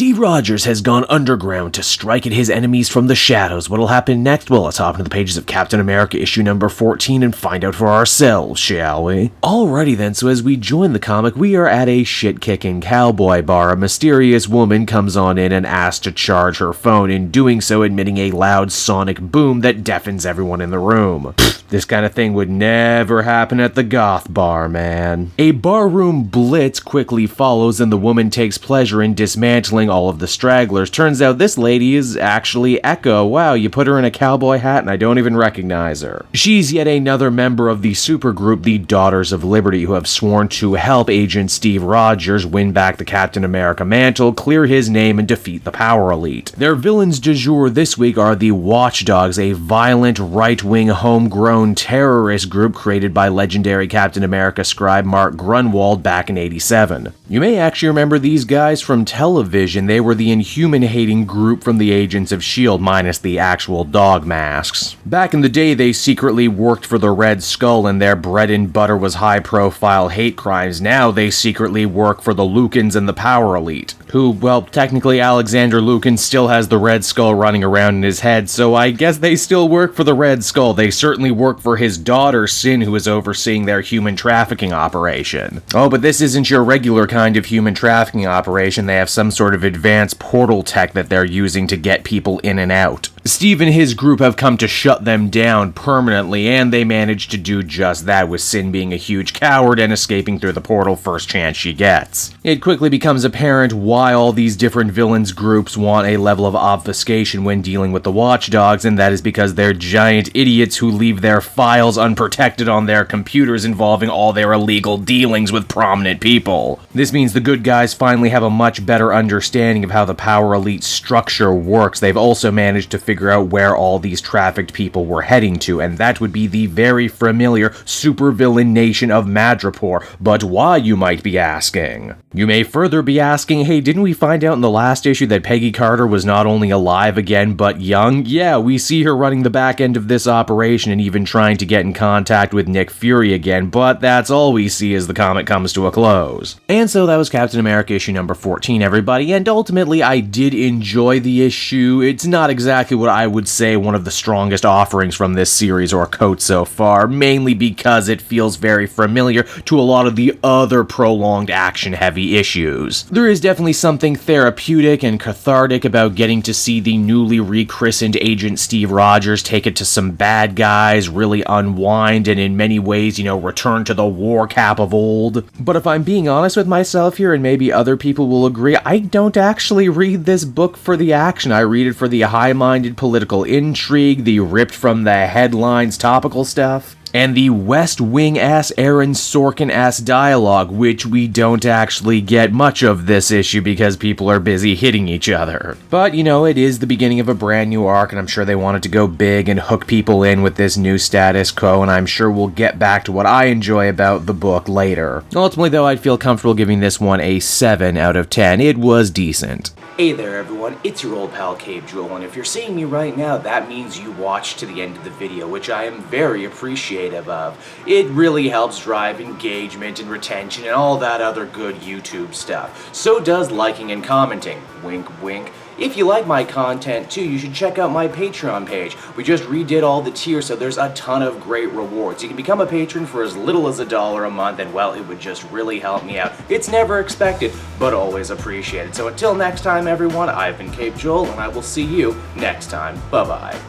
Steve Rogers has gone underground to strike at his enemies from the shadows. What'll happen next? Well, let's hop into the pages of Captain America issue number 14 and find out for ourselves, shall we? Alrighty then, so as we join the comic, we are at a shit-kicking cowboy bar. A mysterious woman comes on in and asks to charge her phone, in doing so emitting a loud sonic boom that deafens everyone in the room. This kind of thing would never happen at the goth bar, man. A barroom blitz quickly follows and the woman takes pleasure in dismantling all of the stragglers. Turns out this lady is actually Echo. Wow, you put her in a cowboy hat and I don't even recognize her. She's yet another member of the supergroup, the Daughters of Liberty, who have sworn to help Agent Steve Rogers win back the Captain America mantle, clear his name, and defeat the Power Elite. Their villains du jour this week are the Watchdogs, a violent, right-wing, homegrown terrorist group created by legendary Captain America scribe Mark Grunwald back in '87. You may actually remember these guys from television. They were the Inhuman-hating group from the Agents of S.H.I.E.L.D. minus the actual dog masks. Back in the day, they secretly worked for the Red Skull and their bread and butter was high-profile hate crimes. Now they secretly work for the Lucans and the Power Elite, who, well, technically Alexander Lucan still has the Red Skull running around in his head, so I guess they still work for the Red Skull. They certainly work for his daughter, Sin, who is overseeing their human trafficking operation. Oh, but this isn't your regular kind of human trafficking operation. They have some sort of advanced portal tech that they're using to get people in and out. Steve and his group have come to shut them down permanently, and they managed to do just that, with Sin being a huge coward and escaping through the portal first chance she gets. It quickly becomes apparent why all these different villains groups want a level of obfuscation when dealing with the Watchdogs, and that is because they're giant idiots who leave their files unprotected on their computers involving all their illegal dealings with prominent people. This means the good guys finally have a much better understanding of how the Power Elite structure works. They've also managed to figure out where all these trafficked people were heading to, and that would be the very familiar supervillain nation of Madripoor. But why, you might be asking? You may further be asking, hey, didn't we find out in the last issue that Peggy Carter was not only alive again, but young? Yeah, we see her running the back end of this operation and even trying to get in contact with Nick Fury again, but that's all we see as the comic comes to a close. And so that was Captain America issue number 14, everybody, and ultimately I did enjoy the issue. It's not exactly what I would say one of the strongest offerings from this series or coat so far, mainly because it feels very familiar to a lot of the other prolonged action-heavy issues. There is definitely something therapeutic and cathartic about getting to see the newly rechristened Agent Steve Rogers take it to some bad guys, really unwind, and in many ways, return to the war cap of old. But if I'm being honest with myself here, and maybe other people will agree, I don't actually read this book for the action. I read it for the high-minded political intrigue, the ripped from the headlines topical stuff, and the West Wing-ass Aaron Sorkin-ass dialogue, which we don't actually get much of this issue because people are busy hitting each other. But, it is the beginning of a brand new arc, and I'm sure they wanted to go big and hook people in with this new status quo, and I'm sure we'll get back to what I enjoy about the book later. Ultimately, though, I'd feel comfortable giving this one a 7 out of 10. It was decent. Hey there everyone, it's your old pal Cave Jewel, and if you're seeing me right now, that means you watched to the end of the video, which I am very appreciative of. It really helps drive engagement and retention and all that other good YouTube stuff. So does liking and commenting. Wink wink. If you like my content too, you should check out my Patreon page. We just redid all the tiers, so there's a ton of great rewards. You can become a patron for as little as $1 a month, and well, it would just really help me out. It's never expected, but always appreciated. So until next time, everyone, I've been Cape Joel, and I will see you next time. Bye-bye.